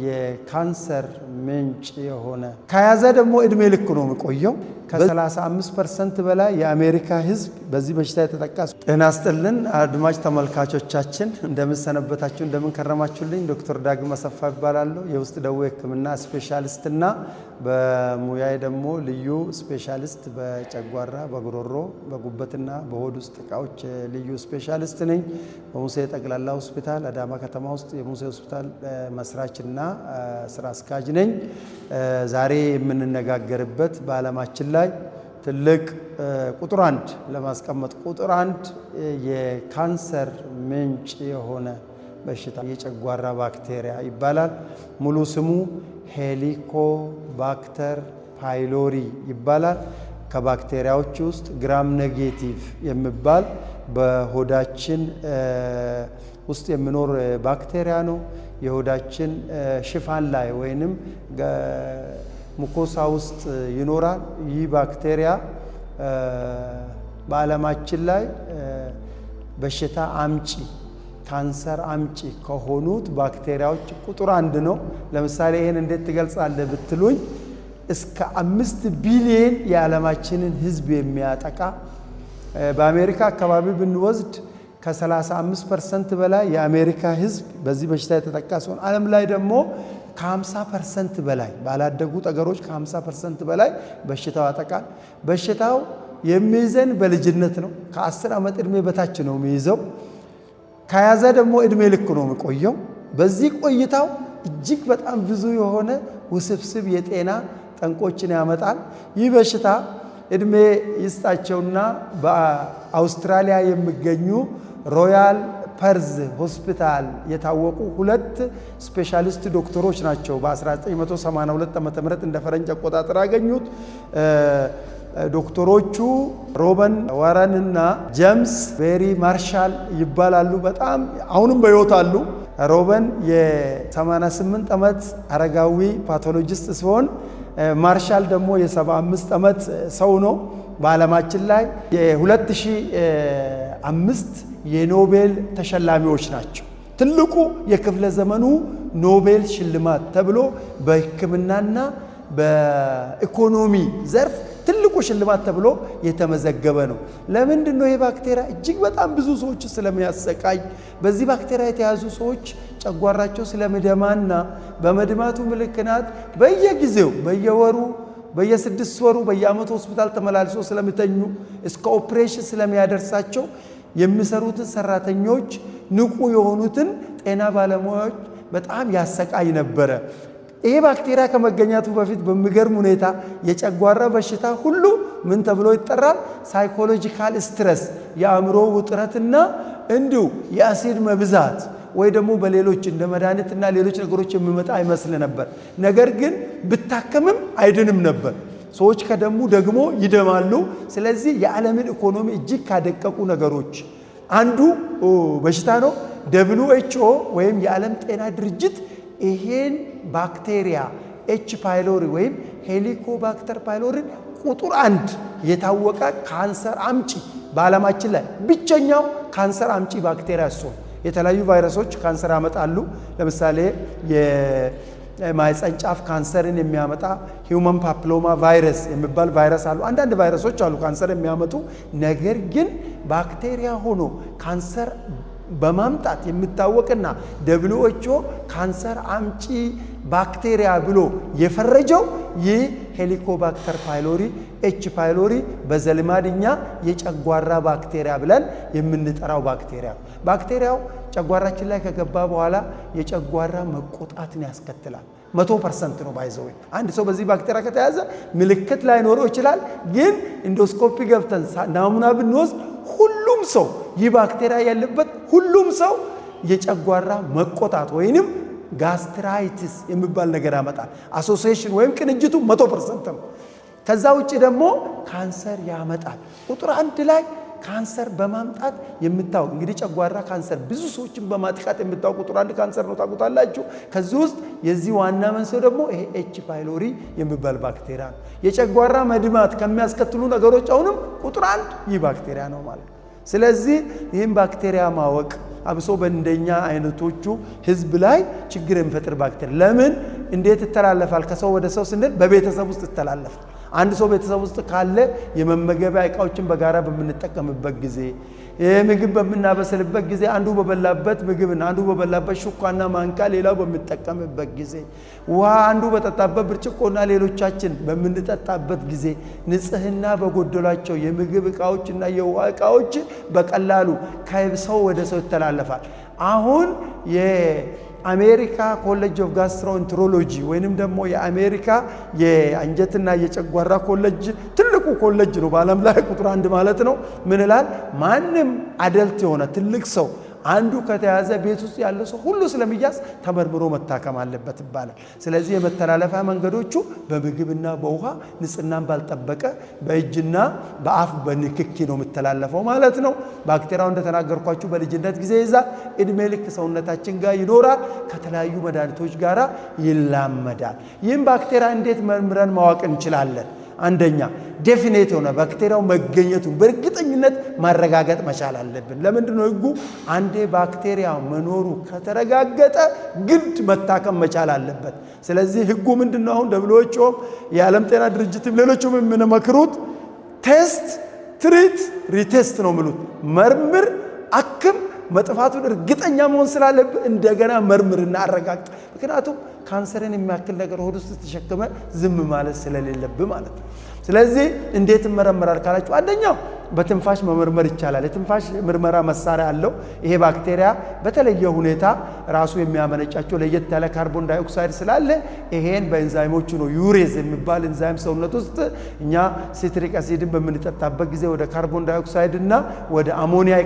የካንሰር ምንጭ የሆነ ከያዘ ደግሞ እድሜ ልክ ነው የሚቆየው። ከ35% በላይ የአሜሪካ ሕዝብ በዚህ በሽታ የተጠቃ። ጤና ይስጥልን አድማጭ ተመልካቾቻችን፣ እንደምን ሰነበታችሁ? እንደምን ከረማችሁልኝ? ዶክተር ዳግም አሰፋ ይባላለሁ። የውስጥ ደዌ ሕክምና ስፔሻሊስትና በሙያዬ ደግሞ ልዩ ስፔሻሊስት በጨጓራ፣ በጉሮሮ፣ በጉበትና በሆድ ውስጥ እቃዎች ልዩ ስፔሻሊስት ነኝ። በሙሴ ጠቅላላ ሆስፒታል አዳማ ከተማ ውስጥ የሙሴ ሆስፒታል መስራችና ስራ አስኪያጅ ነኝ። ዛሬ የምንነጋገርበት በዓለማችን ላይ ትልቅ ቁጥር 1 ለማስቀመጥ ቁጥር 1 የካንሰር ምንጭ የሆነ በሽታ የጨጓራ ባክቴሪያ ይባላል። ሙሉ ስሙ ሄሊኮባክተር ፓይሎሪ ይባላል። ከባክቴሪያዎች ውስጥ ግራም ኔጌቲቭ የሚባል በሆዳችን ውስጥ የሚኖር ባክቴሪያ ነው። የሆዳችን ሽፋን ላይ ወይንም ሙኮሳ ውስጥ ይኖራል። ይህ ባክቴሪያ በዓለማችን ላይ በሽታ አምጪ ካንሰር አምጪ ከሆኑት ባክቴሪያዎች ቁጥር 1 ነው። ለምሳሌ ይሄን እንዴት ትገልጻለህ ብትሉኝ እስከ 5 ቢሊዮን የዓለማችንን ሕዝብ የሚያጠቃ በአሜሪካ አካባቢ ብንወስድ ከ35% በላይ የአሜሪካ ሕዝብ በዚህ በሽታ የተጠቃ ሲሆን ዓለም ላይ ደግሞ ከ50% በላይ ባላደጉት አገሮች ከ50% በላይ በሽታው ያጠቃል። በሽታው የሚይዘን በልጅነት ነው። ከ10 ዓመት ዕድሜ በታች ነው የሚይዘው። ከያዘ ደግሞ ዕድሜ ልክ ነው የሚቆየው። በዚህ ቆይታው እጅግ በጣም ብዙ የሆነ ውስብስብ የጤና ጠንቆችን ያመጣል። ይህ በሽታ ዕድሜ ይስጣቸውና በአውስትራሊያ የሚገኙ ሮያል ፐርዝ ሆስፒታል የታወቁ 2 ስፔሻሊስት ዶክተሮች ናቸው በ1982 ዓ.ም እንደ ፈረንጅ አቆጣጠር ያገኙት። ዶክተሮቹ ሮበን ዋረን እና ጄምስ ቤሪ ማርሻል ይባላሉ። በጣም አሁንም በሕይወት አሉ። ሮበን የ88 ዓመት አረጋዊ ፓቶሎጂስት ሲሆን ማርሻል ደግሞ የ75 ዓመት ሰው ነው። በዓለማችን ላይ የ2005 የኖቤል ተሸላሚዎች ናቸው። ትልቁ የክፍለ ዘመኑ ኖቤል ሽልማት ተብሎ በሕክምናና በኢኮኖሚ ዘርፍ ትልቁ ሽልማት ተብሎ የተመዘገበ ነው። ለምንድን ነው ይሄ ባክቴሪያ እጅግ በጣም ብዙ ሰዎች ስለሚያሰቃይ? በዚህ ባክቴሪያ የተያዙ ሰዎች ጨጓራቸው ስለሚደማና በመድማቱ ምክንያት በየጊዜው በየወሩ በየ6 ወሩ በየዓመቱ ሆስፒታል ተመላልሶ ስለሚተኙ እስከ ኦፕሬሽን ስለሚያደርሳቸው የሚሰሩትን ሰራተኞች ንቁ የሆኑትን ጤና ባለሙያዎች በጣም ያሰቃይ ነበረ። ይሄ ባክቴሪያ ከመገኘቱ በፊት በሚገርም ሁኔታ የጨጓራ በሽታ ሁሉ ምን ተብሎ ይጠራል? ሳይኮሎጂካል ስትረስ፣ የአእምሮ ውጥረትና እንዲሁ የአሲድ መብዛት ወይ ደግሞ በሌሎች እንደ መድኃኒትና ሌሎች ነገሮች የሚመጣ አይመስል ነበር። ነገር ግን ብታከምም አይድንም ነበር። ሰዎች ከደሙ ደግሞ ይደማሉ። ስለዚህ የዓለምን ኢኮኖሚ እጅግ ካደቀቁ ነገሮች አንዱ በሽታ ነው። WHO ወይም የዓለም ጤና ድርጅት ይሄን ባክቴሪያ ኤች ፓይሎሪ ወይም ሄሊኮባክተር ፓይሎሪን ቁጥር 1 የታወቀ ካንሰር አምጪ በዓለማችን ላይ ብቸኛው ካንሰር አምጪ ባክቴሪያ እሱ። የተለያዩ ቫይረሶች ካንሰር ያመጣሉ። ለምሳሌ የማህፀን ጫፍ ካንሰርን የሚያመጣ ሂውማን ፓፕሎማ ቫይረስ የሚባል ቫይረስ አሉ። አንዳንድ ቫይረሶች አሉ ካንሰር የሚያመጡ። ነገር ግን ባክቴሪያ ሆኖ ካንሰር በማምጣት የሚታወቅና WHO ካንሰር አምጪ ባክቴሪያ ብሎ የፈረጀው ይህ ሄሊኮባክተር ፓይሎሪ ኤች ፓይሎሪ በዘልማድኛ የጨጓራ ባክቴሪያ ብለን የምንጠራው ባክቴሪያ። ባክቴሪያው ጨጓራችን ላይ ከገባ በኋላ የጨጓራ መቆጣትን ያስከትላል። 100% ነው ባይዘው። አንድ ሰው በዚህ ባክቴሪያ ከተያዘ ምልክት ላይኖረው ይችላል። ግን ኢንዶስኮፒ ገብተን ናሙና ብንወስድ ሁሉም ሰው ይህ ባክቴሪያ ያለበት ሁሉም ሰው የጨጓራ መቆጣት ወይንም ጋስትራይቲስ የሚባል ነገር ያመጣል። አሶሲዬሽን ወይም ቅንጅቱ 100% ነው። ከዛ ውጪ ደግሞ ካንሰር ያመጣል። ቁጥር 1 ላይ ካንሰር በማምጣት የምታው እንግዲህ ጨጓራ ካንሰር ብዙ ሰዎችን በማጥቃት የምታው ቁጥር 1 ካንሰር ነው። ታውቁታላችሁ። ከዚህ ውስጥ የዚህ ዋና መንስኤው ደግሞ ይሄ ኤች ፓይሎሪ የሚባል ባክቴሪያ ነው። የጨጓራ መድማት ከሚያስከትሉ ነገሮች አሁንም ቁጥር 1 ይህ ባክቴሪያ ነው ማለት ነው። ስለዚህ ይህን ባክቴሪያ ማወቅ አብሶ በእንደኛ አይነቶቹ ህዝብ ላይ ችግር የሚፈጥር ባክቴሪያ ለምን እንዴት ይተላለፋል ከሰው ወደ ሰው ስንል በቤተሰብ ውስጥ ይተላለፋል አንድ ሰው ቤተሰብ ውስጥ ካለ የመመገቢያ ዕቃዎችን በጋራ በምንጠቀምበት ጊዜ ምግብ በምናበስልበት ጊዜ አንዱ በበላበት ምግብና አንዱ በበላበት ሹካና ማንካ ሌላው በሚጠቀምበት ጊዜ ውሃ አንዱ በጠጣበት ብርጭቆና ሌሎቻችን በምንጠጣበት ጊዜ ንጽህና በጎደላቸው የምግብ ዕቃዎችና የውሃ ዕቃዎች በቀላሉ ከሰው ወደ ሰው ይተላለፋል አሁን የአሜሪካ ኮሌጅ ኦፍ ጋስትሮኢንትሮሎጂ ወይንም ደግሞ የአሜሪካ የአንጀትና የጨጓራ ኮሌጅ ትልቁ ኮሌጅ ነው በዓለም ላይ ቁጥር 1 ማለት ነው ምን ይላል ማንም አደልት የሆነ ትልቅ ሰው አንዱ ከተያዘ ቤት ውስጥ ያለው ሰው ሁሉ ስለሚያዝ ተመርምሮ መታከም አለበት ይባላል ስለዚህ የመተላለፊያ መንገዶቹ በምግብና በውሃ ንጽህናን ባልጠበቀ በእጅና በአፍ በንክኪ ነው የሚተላለፈው ማለት ነው ባክቴሪያው እንደተናገርኳችሁ በልጅነት ጊዜ ይዛል እድሜ ልክ ሰውነታችን ጋር ይኖራል ከተለያዩ መድኃኒቶች ጋር ይላመዳል ይህም ባክቴሪያ እንዴት መርምረን ማወቅ እንችላለን አንደኛ ዴፊኒት የሆነ ባክቴሪያው መገኘቱን በእርግጠኝነት ማረጋገጥ መቻል አለብን ለምንድን ነው ህጉ አንዴ ባክቴሪያው መኖሩ ከተረጋገጠ ግድ መታከም መቻል አለበት ስለዚህ ህጉ ምንድነው አሁን WHO የዓለም ጤና ድርጅትም ሌሎችም የሚመክሩት ቴስት ትሪት ሪቴስት ነው የሚሉት መርምር አክም መጥፋቱን እርግጠኛ መሆን ስላለብህ እንደገና መርምርና አረጋግጥ ምክንያቱም ካንሰርን የሚያክል ነገር ሆድ ውስጥ ተሸክመ ዝም ማለት ስለሌለብህ ማለት ነው ስለዚህ እንዴት መረመራል ካላችሁ አንደኛው በትንፋሽ መመርመር ይቻላል የትንፋሽ ምርመራ መሳሪያ አለው ይሄ ባክቴሪያ በተለየ ሁኔታ ራሱ የሚያመነጫቸው ለየት ያለ ካርቦን ዳይኦክሳይድ ስላለ ይሄን በኤንዛይሞቹ ነው ዩሬዝ የሚባል ኤንዛይም ሰውነት ውስጥ እኛ ሲትሪክ አሲድን በምንጠጣበት ጊዜ ወደ ካርቦን ዳይኦክሳይድ እና ወደ አሞኒያ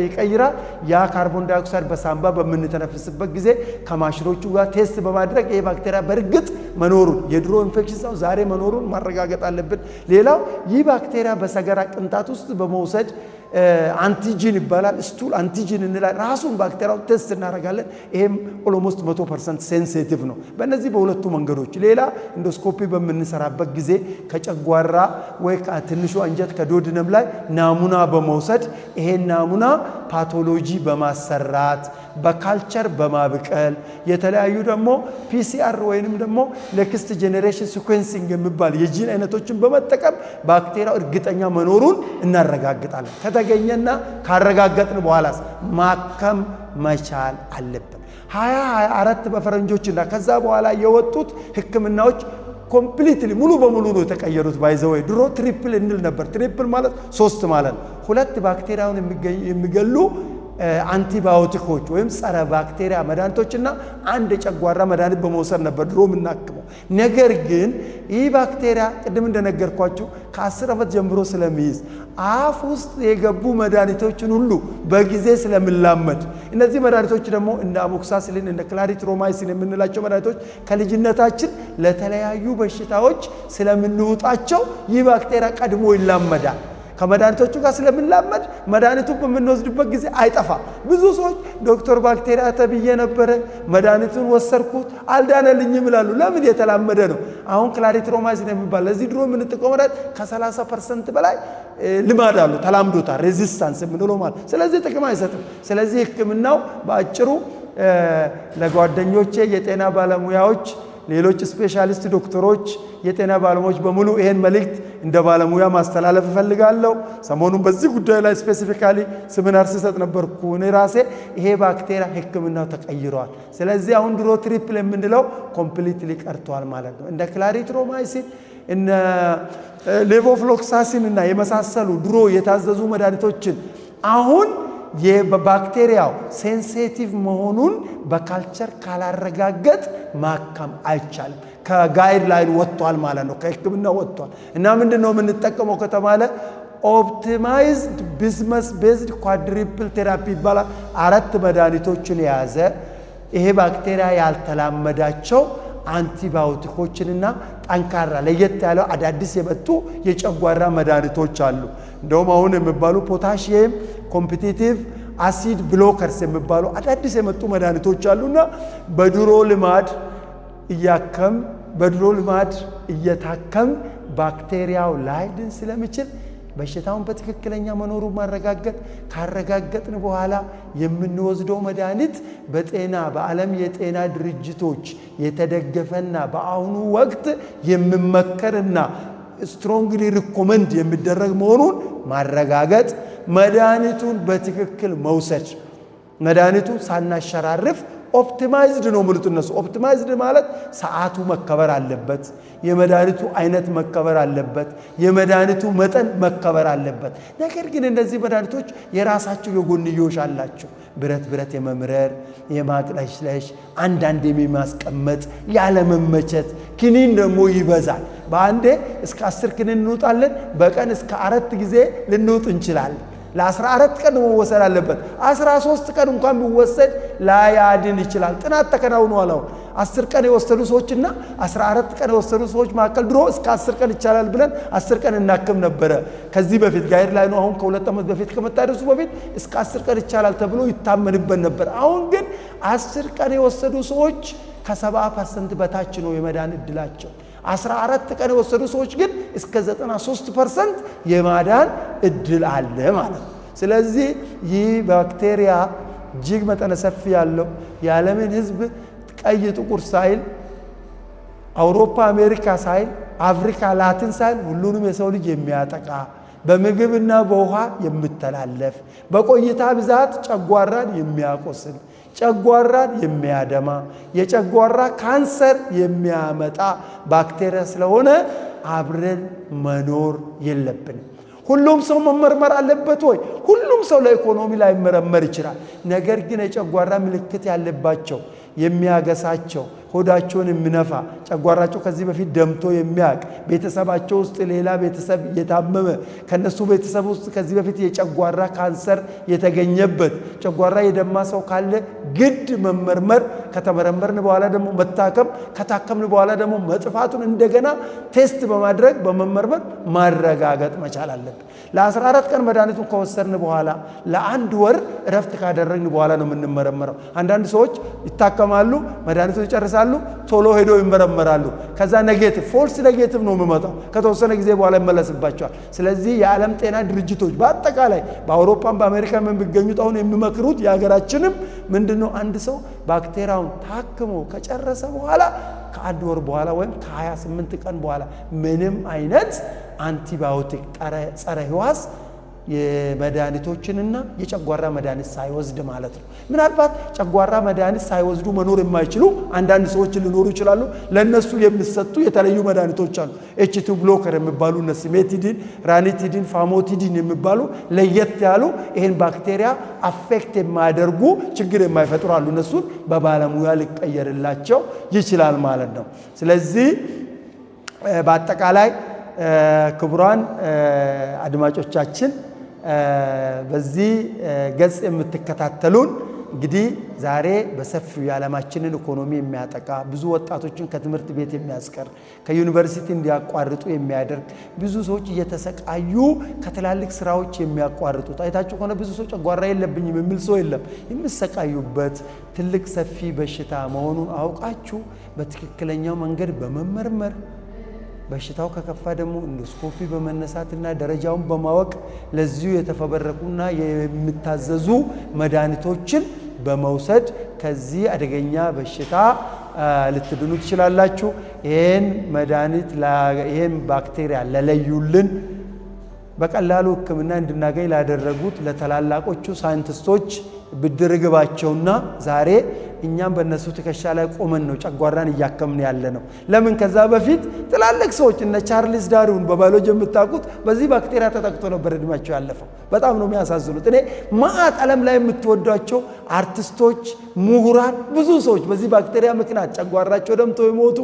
ይቀይራል ያ ካርቦን ዳይኦክሳይድ በሳምባ በምንተነፍስበት ጊዜ ከማሽኖቹ ጋር ቴስት በማድረግ ይሄ ባክቴሪያ በርግጥ መኖሩን የድሮ ኢንፌክሽን ነው ዛሬ መኖሩን ማረጋገጥ አለብን ሌላው ይህ ባክቴሪያ በሰገራ ቅንጣት ውስጥ በመውሰድ አንቲጂን ይባላል ስቱል አንቲጂን እንላለን ራሱን ባክቴሪያው ቴስት እናደርጋለን ይሄም ኦልሞስት 100% ሴንሲቲቭ ነው በእነዚህ በሁለቱ መንገዶች ሌላ ኢንዶስኮፒ በምንሰራበት ጊዜ ከጨጓራ ወይ ከትንሹ አንጀት ከዶድነም ላይ ናሙና በመውሰድ ይሄን ናሙና ፓቶሎጂ በማሰራት በካልቸር በማብቀል የተለያዩ ደግሞ ፒሲአር ወይንም ደግሞ ኔክስት ጄኔሬሽን ሲኩዌንሲንግ የሚባል የጂን አይነቶችን በመጠቀም ባክቴሪያው እርግጠኛ መኖሩን እናረጋግጣለን ከተገኘና ካረጋገጥን በኋላስ ማከም መቻል አለብን 2024 በፈረንጆችና ከዛ በኋላ የወጡት ህክምናዎች ኮምፕሊትሊ ሙሉ በሙሉ ነው የተቀየሩት ባይዘው ድሮ ትሪፕል እንል ነበር ትሪፕል ማለት 3 ማለት ሁለት ባክቴሪያውን የሚገሉ አንቲባዮቲኮች ወይም ጸረ ባክቴሪያ መድኃኒቶችና አንድ የጨጓራ መድኃኒት በመውሰድ ነበር ድሮ የምናክመው ነገር ግን ይህ ባክቴሪያ ቅድም እንደነገርኳችሁ ከ10 ዓመት ጀምሮ ስለሚይዝ አፍ ውስጥ የገቡ መድኃኒቶችን ሁሉ በጊዜ ስለምላመድ እነዚህ መድኃኒቶች ደግሞ እንደ አሞክሳሲሊን እንደ ክላሪትሮማይሲን የምንላቸው መድኃኒቶች ከልጅነታችን ለተለያዩ በሽታዎች ስለምንውጣቸው ይህ ባክቴሪያ ቀድሞ ይላመዳል ከመድኃኒቶቹ ጋር ስለምንላመድ መድኃኒቱ በምንወስድበት ጊዜ አይጠፋ ብዙ ሰዎች ዶክተር ባክቴሪያ ተብዬ ነበር መድኃኒቱን ወሰርኩት አልዳነልኝም ይላሉ ለምን የተላመደ ነው አሁን ክላሪትሮማይሲን የሚባል ለዚህ ድሮ የምንጠቀመው መድኃኒት ከ30% በላይ ልማድ አለው ተላምዶታል ሬዚስታንስ የምንለው ማለት ስለዚህ ጥቅም አይሰጥም ስለዚህ ህክምናው በአጭሩ ለጓደኞቼ የጤና ባለሙያዎች ሌሎች ስፔሻሊስት ዶክተሮች የጤና ባለሙያዎች በሙሉ ይሄን መልእክት እንደ ባለሙያ ማስተላለፍ ፈልጋለሁ ሰሞኑን በዚህ ጉዳይ ላይ ስፔሲፊካሊ ሴሚናር ሲሰጥ ነበርኩ እኔ ራሴ ይሄ ባክቴሪያ ህክምናው ተቀይሯል ስለዚህ አሁን ድሮ ትሪፕል የምንለው ኮምፕሊትሊ ቀርቷል ማለት ነው እንደ ክላሪትሮማይሲን እነ ሌቮፍሎክሳሲን እና የመሳሰሉ ድሮ የታዘዙ መድኃኒቶችን አሁን የባክቴሪያው ሴንሲቲቭ መሆኑን በካልቸር ካላረጋገጥ ማከም አይቻልም ከጋይድላይን ወጥቷል ማለት ነው ከህክምና ወጥቷል እና ምንድነው የምንጠቀመው ከተባለ ኦፕቲማይዝድ ቢዝነስ ቤዝድ ኳድሪፕል ቴራፒ ይባላል 4 መድኃኒቶችን የያዘ ይሄ ባክቴሪያ ያልተላመዳቸው አንቲባዮቲኮችንና ጠንካራ ለየት ያለው አዳዲስ የመጡ የጨጓራ መድኃኒቶች አሉ እንደውም አሁን የሚባሉ ፖታሺየም ኮምፒቲቲቭ አሲድ ብሎከርስ የሚባሉ አዳዲስ የመጡ መድኃኒቶች አሉና በድሮ ልማድ እየታከም ባክቴሪያው ላይድን ስለሚችል በሽታውን በትክክለኛ መኖሩን ማረጋገጥ ካረጋገጥን በኋላ የምንወስደው መድኃኒት በጤና በዓለም የጤና ድርጅቶች የተደገፈና በአሁኑ ወቅት የሚመከርና ስትሮንግሊ ሪኮመንድ የሚደረግ መሆኑን ማረጋገጥ፣ መድኃኒቱን በትክክል መውሰድ፣ መድኃኒቱ ሳናሸራርፍ ኦፕቲማይዝድ ነው ማለት ነው። ኦፕቲማይዝድ ማለት ሰዓቱ መከበር አለበት፣ የመድኃኒቱ አይነት መከበር አለበት፣ የመድኃኒቱ መጠን መከበር አለበት። ነገር ግን እነዚህ መድኃኒቶች የራሳቸው የጎንዮሽ አላቸው። ብረት የመምረር፣ የማቅለሽለሽ፣ አንዳንድ የሚማስቀመጥ፣ ያለመመቸት፣ ክኒን ደግሞ ይበዛል። በአንዴ እስከ 10 ክኒን እንውጣለን፣ በቀን እስከ 4 ጊዜ ልንውጥ እንችላለን። ለ14 ቀን መወሰድ አለበት። 13 ቀን እንኳን ቢወሰድ ላያድን ይችላል። ጥናት ተከናውኗል። 10 ቀን የወሰዱ ሰዎችና 14 ቀን የወሰዱ ሰዎች መካከል ድሮ እስከ 10 ቀን ይቻላል ብለን 10 ቀን እናክም ነበረ። ከዚህ በፊት ጋይድ ላይ ነው። አሁን ከ2 ዓመት በፊት ከመታደሱ በፊት እስከ 10 ቀን ይቻላል ተብሎ ይታመንበት ነበር። አሁን ግን 10 ቀን የወሰዱ ሰዎች ከ70% በታች ነው የመዳን እድላቸው። 14 ቀን የወሰዱ ሰዎች ግን እስከ 93% የማዳን እድል አለ ማለት ነው። ስለዚህ ይህ ባክቴሪያ እጅግ መጠነ ሰፊ ያለው የዓለምን ሕዝብ ቀይ ጥቁር ሳይል፣ አውሮፓ አሜሪካ ሳይል፣ አፍሪካ ላቲን ሳይል ሁሉንም የሰው ልጅ የሚያጠቃ በምግብና በውሃ የሚተላለፍ በቆይታ ብዛት ጨጓራን የሚያቆስል ጨጓራን የሚያደማ የጨጓራ ካንሰር የሚያመጣ ባክቴሪያ ስለሆነ አብረን መኖር የለብንም። ሁሉም ሰው መመርመር አለበት ወይ? ሁሉም ሰው ለኢኮኖሚ ላይ መመርመር ይችላል። ነገር ግን የጨጓራ ምልክት ያለባቸው የሚያገሳቸው ሆዳቸውን የሚነፋ ጨጓራቸው ከዚህ በፊት ደምቶ የሚያቅ ቤተሰባቸው ውስጥ ሌላ ቤተሰብ የታመመ ከነሱ ቤተሰብ ውስጥ ከዚህ በፊት የጨጓራ ካንሰር የተገኘበት ጨጓራ የደማ ሰው ካለ ግድ መመርመር፣ ከተመረመርን በኋላ ደግሞ መታከም፣ ከታከምን በኋላ ደግሞ መጥፋቱን እንደገና ቴስት በማድረግ በመመርመር ማረጋገጥ መቻል አለብን። ለ14 ቀን መድኃኒቱን ከወሰድን በኋላ ለ1 ወር እረፍት ካደረግን በኋላ ነው የምንመረመረው። አንዳንድ ሰዎች ይታከማሉ፣ መድኃኒቱን ይጨርሳሉ፣ ቶሎ ሄዶ ይመረመራሉ። ከዛ ኔጌቲቭ ፎልስ ኔጌቲቭ ነው የሚመጣው። ከተወሰነ ጊዜ በኋላ ይመለስባቸዋል። ስለዚህ የዓለም ጤና ድርጅቶች በአጠቃላይ በአውሮፓም በአሜሪካም የሚገኙት አሁን የሚመክሩት የሀገራችንም ምንድነው? አንድ ሰው ባክቴሪያውን ታክሞ ከጨረሰ በኋላ ከ1 ወር በኋላ ወይም ከ28 ቀን በኋላ ምንም አይነት አንቲባዮቲክ ጸረ ሕዋስ የመድኃኒቶችንና የጨጓራ መድኃኒት ሳይወስድ ማለት ነው። ምናልባት ጨጓራ መድኃኒት ሳይወስዱ መኖር የማይችሉ አንዳንድ ሰዎች ሊኖሩ ይችላሉ። ለነሱ የሚሰጡ የተለዩ መድኃኒቶች አሉ። ኤች2 ብሎከር የሚባሉ እነ ሲሜቲዲን፣ ራኒቲዲን፣ ፋሞቲዲን የሚባሉ ለየት ያሉ ይህን ባክቴሪያ አፌክት የማያደርጉ ችግር የማይፈጥሩ አሉ። እነሱን በባለሙያ ሊቀየርላቸው ይችላል ማለት ነው። ስለዚህ በአጠቃላይ ክቡራን አድማጮቻችን በዚህ ገጽ የምትከታተሉን እንግዲህ ዛሬ በሰፊው የዓለማችንን ኢኮኖሚ የሚያጠቃ ብዙ ወጣቶችን ከትምህርት ቤት የሚያስቀር ከዩኒቨርሲቲ እንዲያቋርጡ የሚያደርግ ብዙ ሰዎች እየተሰቃዩ ከትላልቅ ስራዎች የሚያቋርጡት አይታችሁ ከሆነ ብዙ ሰው ጨጓራ የለብኝም የሚል ሰው የለም። የሚሰቃዩበት ትልቅ ሰፊ በሽታ መሆኑን አውቃችሁ በትክክለኛው መንገድ በመመርመር በሽታው ከከፋ ደግሞ ኢንዶስኮፒ በመነሳትና ደረጃውን በማወቅ ለዚሁ የተፈበረኩና የሚታዘዙ መድኃኒቶችን በመውሰድ ከዚህ አደገኛ በሽታ ልትድኑ ትችላላችሁ። ይሄን መድኃኒት ይሄን ባክቴሪያ ለለዩልን በቀላሉ ሕክምና እንድናገኝ ላደረጉት ለተላላቆቹ ሳይንቲስቶች ብድር ግባቸውና ዛሬ እኛም በእነሱ ትከሻ ላይ ቆመን ነው ጨጓራን እያከምን ያለ ነው። ለምን? ከዛ በፊት ትላልቅ ሰዎች እነ ቻርልስ ዳርዊን በባዮሎጂ የምታውቁት በዚህ ባክቴሪያ ተጠቅቶ ነበር እድሜያቸው ያለፈው። በጣም ነው የሚያሳዝኑት። እኔ ማአት ዓለም ላይ የምትወዷቸው አርቲስቶች፣ ምሁራን፣ ብዙ ሰዎች በዚህ ባክቴሪያ ምክንያት ጨጓራቸው ደምቶ የሞቱ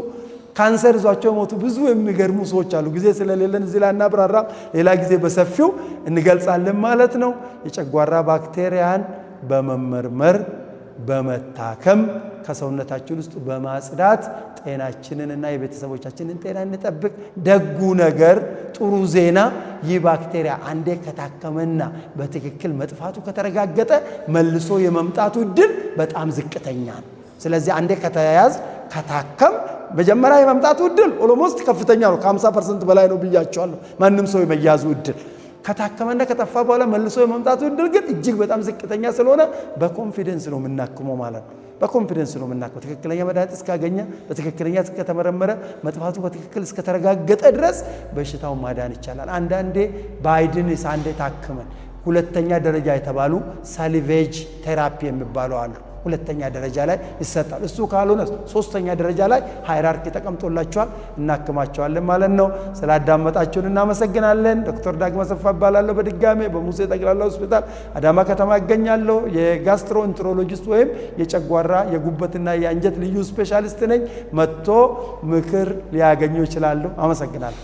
ካንሰር ይዟቸው የሞቱ ብዙ የሚገርሙ ሰዎች አሉ። ጊዜ ስለሌለን እዚህ ላይ እናብራራም፣ ሌላ ጊዜ በሰፊው እንገልጻለን ማለት ነው። የጨጓራ ባክቴሪያን በመመርመር በመታከም ከሰውነታችን ውስጥ በማጽዳት ጤናችንንና የቤተሰቦቻችንን ጤና እንጠብቅ። ደጉ ነገር ጥሩ ዜና ይህ ባክቴሪያ አንዴ ከታከመና በትክክል መጥፋቱ ከተረጋገጠ መልሶ የመምጣቱ እድል በጣም ዝቅተኛ ነው። ስለዚህ አንዴ ከተያያዝ ከታከም መጀመሪያ የመምጣቱ እድል ኦልሞስት ከፍተኛ ነው። ከ50% በላይ ነው ብያቸዋለሁ። ማንም ሰው የመያዙ እድል ከታከመና ከጠፋ በኋላ መልሶ የመምጣቱ እድል ግን እጅግ በጣም ዝቅተኛ ስለሆነ በኮንፊደንስ ነው የምናክመው ማለት ነው። በኮንፊደንስ ነው የምናክመው። ትክክለኛ መድኃኒት እስካገኘ በትክክለኛ እስከተመረመረ መጥፋቱ በትክክል እስከተረጋገጠ ድረስ በሽታውን ማዳን ይቻላል። አንዳንዴ ባይድንስ አንዴ ታክመን ሁለተኛ ደረጃ የተባሉ ሳሊቬጅ ቴራፒ የሚባለው አሉ። ሁለተኛ ደረጃ ላይ ይሰጣል። እሱ ካልሆነ ሶስተኛ ደረጃ ላይ ሃይራርኪ ተቀምጦላችኋል፣ እናክማቸዋለን ማለት ነው። ስላዳመጣችሁን እናመሰግናለን። ዶክተር ዳግማ ሰፋ እባላለሁ። በድጋሜ በሙሴ ጠቅላላ ሆስፒታል አዳማ ከተማ እገኛለሁ። የጋስትሮኢንትሮሎጂስት ወይም የጨጓራ የጉበትና የአንጀት ልዩ ስፔሻሊስት ነኝ። መጥቶ ምክር ሊያገኙ ይችላሉ። አመሰግናለሁ።